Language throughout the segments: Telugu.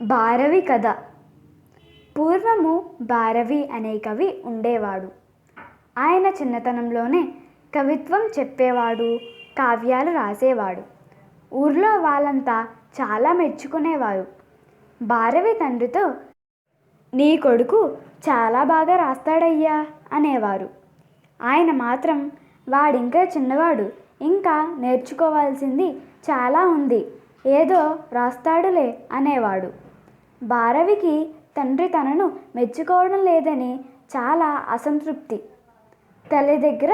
భారవి కథ. పూర్వము భారవి అనే కవి ఉండేవాడు. ఆయన చిన్నతనంలోనే కవిత్వం చెప్పేవాడు, కావ్యాలు రాసేవాడు. ఊర్లో వాళ్ళంతా చాలా మెచ్చుకునేవారు. భారవి తండ్రితో, నీ కొడుకు చాలా బాగా రాస్తాడయ్యా అనేవారు. ఆయన మాత్రం, వాడింకా చిన్నవాడు, ఇంకా నేర్చుకోవాల్సింది చాలా ఉంది, ఏదో రాస్తాడులే అనేవాడు. భారవికి తండ్రి తనను మెచ్చుకోవడం లేదని చాలా అసంతృప్తి. తల్లి దగ్గర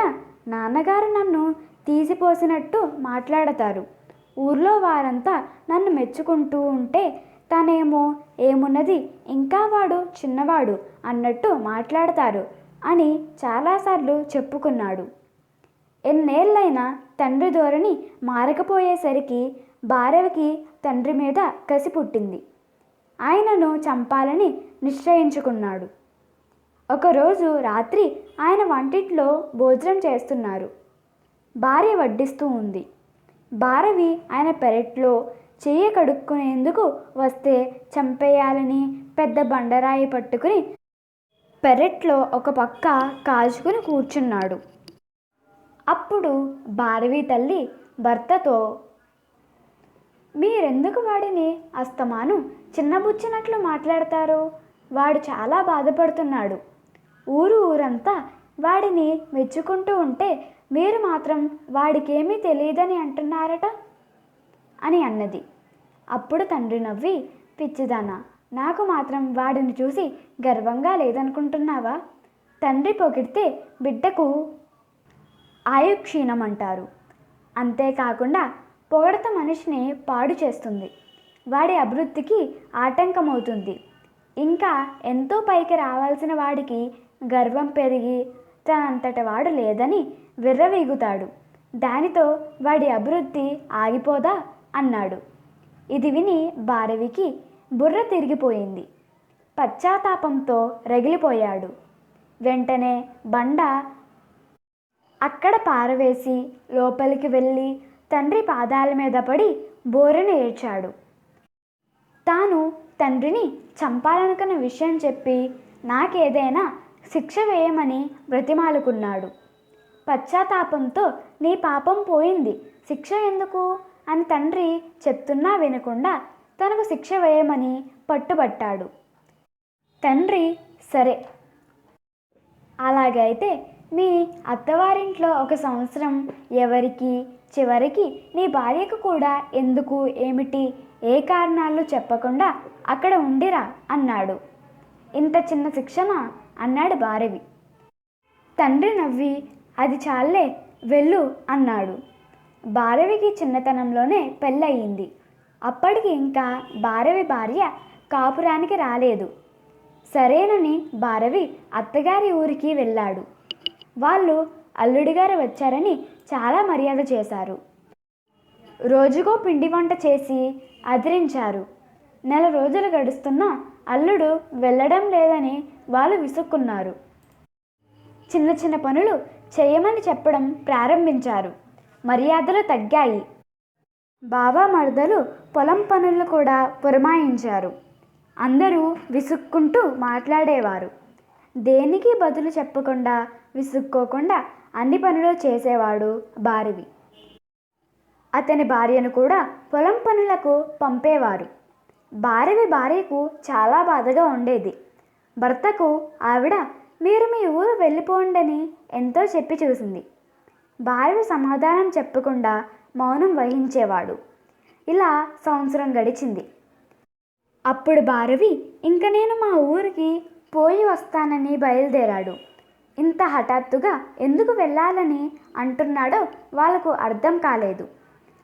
నాన్నగారు నన్ను తీసిపోసినట్టు మాట్లాడతారు, ఊర్లో వారంతా నన్ను మెచ్చుకుంటూ ఉంటే తనేమో ఏమున్నది, ఇంకా వాడు చిన్నవాడు అన్నట్టు మాట్లాడతారు అని చాలాసార్లు చెప్పుకున్నాడు. ఎన్నేళ్ళైనా తండ్రి ధోరణి మారకపోయేసరికి భారవికి తండ్రి మీద కసి పుట్టింది. ఆయనను చంపాలని నిశ్చయించుకున్నాడు. ఒకరోజు రాత్రి ఆయన వంటింట్లో భోజనం చేస్తున్నారు. భార్య వడ్డిస్తూ ఉంది. భారవి ఆయన పెరట్లో చెయ్యి కడుక్కునేందుకు వస్తే చంపేయాలని పెద్ద బండరాయి పట్టుకుని పెరట్లో ఒక పక్క కాచుకుని కూర్చున్నాడు. అప్పుడు భారవి తల్లి భర్తతో, మీరెందుకు వాడిని అస్తమాను చిన్నబుచ్చినట్లు మాట్లాడతారు? వాడు చాలా బాధపడుతున్నాడు. ఊరంతా వాడిని మెచ్చుకుంటూ ఉంటే మీరు మాత్రం వాడికేమీ తెలియదని అంటున్నారట అని అన్నది. అప్పుడు తండ్రి నవ్వి, పిచ్చిదానా, నాకు మాత్రం వాడిని చూసి గర్వంగా లేదనుకుంటున్నావా? తండ్రి పొగిడితే బిడ్డకు ఆయుక్షీణం అంటారు. అంతేకాకుండా పొగడత మనిషిని పాడు చేస్తుంది, వాడి అభివృద్ధికి ఆటంకమవుతుంది. ఇంకా ఎంతో పైకి రావాల్సిన వాడికి గర్వం పెరిగి తనంతట వాడు లేదని విర్రవీగుతాడు. దానితో వాడి అభివృద్ధి ఆగిపోదా అన్నాడు. ఇది విని భారవికి బుర్ర తిరిగిపోయింది. పశ్చాత్తాపంతో రగిలిపోయాడు. వెంటనే బండ అక్కడ పారవేసి లోపలికి వెళ్ళి తండ్రి పాదాల మీద పడి బోరున ఏడ్చాడు. తాను తండ్రిని చంపాలనుకున్న విషయం చెప్పి నాకేదైనా శిక్ష వేయమని బ్రతిమాలుకున్నాడు. పశ్చాత్తాపంతో, నీ పాపం పోయింది, శిక్ష ఎందుకు అని తండ్రి చెప్తున్నా వినకుండా తనకు శిక్ష వేయమని పట్టుబట్టాడు. తండ్రి, సరే, అలాగైతే మీ అత్తవారింట్లో 1 సంవత్సరం ఎవరికి, చివరికి నీ భార్యకు కూడా ఎందుకు, ఏమిటి, ఏ కారణాలు చెప్పకుండా అక్కడ ఉండిరా అన్నాడు. ఇంత చిన్న శిక్షనా అన్నాడు భారవి. తండ్రి నవ్వి, అది చాలే, వెళ్ళు అన్నాడు. భారవికి చిన్నతనంలోనే పెళ్ళయింది. అప్పటికి ఇంకా భారవి భార్య కాపురానికి రాలేదు. సరేనని భారవి అత్తగారి ఊరికి వెళ్ళాడు. వాళ్ళు అల్లుడిగారు వచ్చారని చాలా మర్యాద చేశారు. రోజుకో పిండి వంట చేసి అదిరించారు. నెల రోజులు గడుస్తున్నా అల్లుడు వెళ్ళడం లేదని వాళ్ళు విసుక్కున్నారు. చిన్న చిన్న పనులు చేయమని చెప్పడం ప్రారంభించారు. మర్యాదలు తగ్గాయి. బావ మరదలు పొలం పనులు కూడా పురమాయించారు. అందరూ విసుక్కుంటూ మాట్లాడేవారు. దేనికి బదులు చెప్పకుండా విసుక్కోకుండా అన్ని పనులు చేసేవాడు భారవి. అతని భార్యను కూడా పొలం పనులకు పంపేవారు. భారవి భార్యకు చాలా బాధగా ఉండేది. భర్తకు ఆవిడ, మీరు మీ ఊరు వెళ్ళిపోండని ఎంతో చెప్పి చూసింది. భారవి సమాధానం చెప్పకుండా మౌనం వహించేవాడు. ఇలా సంవత్సరం గడిచింది. అప్పుడు భారవి, ఇంక నేను మా ఊరికి పోయి వస్తానని బయలుదేరాడు. ఇంత హఠాత్తుగా ఎందుకు వెళ్ళాలని అంటున్నాడో వాళ్లకు అర్థం కాలేదు.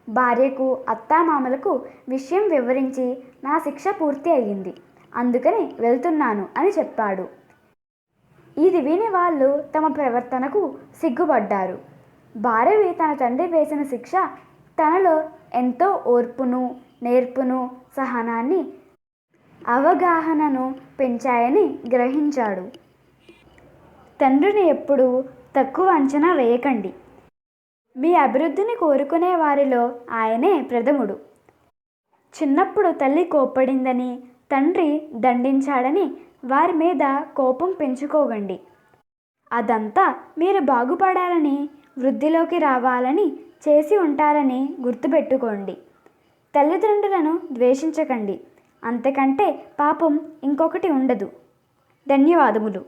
భార్యకు, అత్తామామలకు విషయం వివరించి నా శిక్ష పూర్తి అయ్యింది, అందుకని వెళ్తున్నాను అని చెప్పాడు. ఇది విని వాళ్ళు తమ ప్రవర్తనకు సిగ్గుపడ్డారు. భారవి తన తండ్రి వేసిన శిక్ష తనలో ఎంతో ఓర్పును, నేర్పును, సహనాన్ని, అవగాహనను పెంచాయని గ్రహించాడు. తండ్రిని ఎప్పుడూ తక్కువ అంచనా వేయకండి. మీ అభివృద్ధిని కోరుకునే వారిలో ఆయనే ప్రథముడు. చిన్నప్పుడు తల్లి కోప్పడిందని తండ్రి దండించాడని వారి మీద కోపం పెంచుకోకండి. అదంతా మీరు బాగుపడాలని, వృద్ధిలోకి రావాలని చేసి ఉంటారని గుర్తుపెట్టుకోండి. తల్లిదండ్రులను ద్వేషించకండి, అంతకంటే పాపం ఇంకొకటి ఉండదు. ధన్యవాదములు.